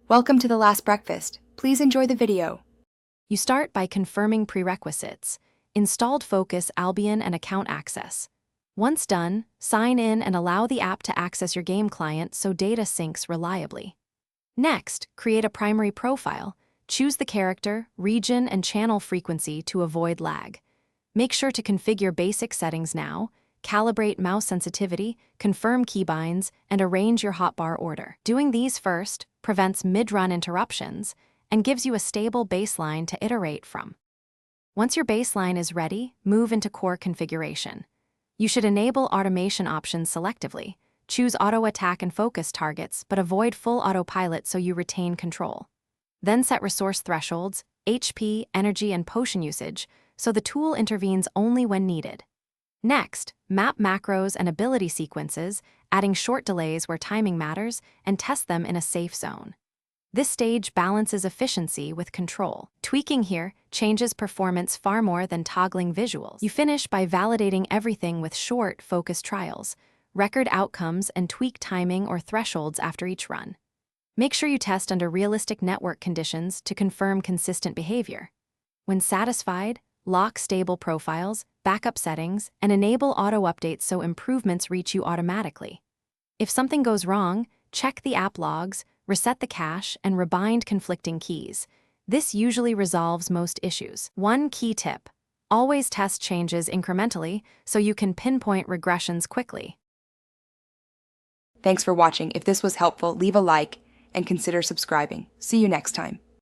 Welcome to the last breakfast. Please enjoy the video. You start by confirming prerequisites: installed Focus Albion and account access. Once done, sign in and allow the app to access your game client so data syncs reliably. Next, create a primary profile. Choose the character, region, and channel frequency to avoid lag. Make sure to configure basic settings now, calibrate mouse sensitivity, confirm keybinds, and arrange your hotbar order. Doing these first prevents mid-run interruptions and gives you a stable baseline to iterate from. Once your baseline is ready, move into core configuration. You should enable automation options selectively. Choose auto attack and focus targets, but avoid full autopilot so you retain control. Then set resource thresholds, HP, energy, and potion usage, so the tool intervenes only when needed. Next, map macros and ability sequences, adding short delays where timing matters, and test them in a safe zone. This stage balances efficiency with control. Tweaking here changes performance far more than toggling visuals. You finish by validating everything with short, focused trials, record outcomes, and tweak timing or thresholds after each run. Make sure you test under realistic network conditions to confirm consistent behavior. When satisfied, lock stable profiles, backup settings, and enable auto-updates so improvements reach you automatically. If something goes wrong, check the app logs, reset the cache, and rebind conflicting keys. This usually resolves most issues. One key tip: always test changes incrementally so you can pinpoint regressions quickly. Thanks for watching. If this was helpful, leave a like and consider subscribing. See you next time.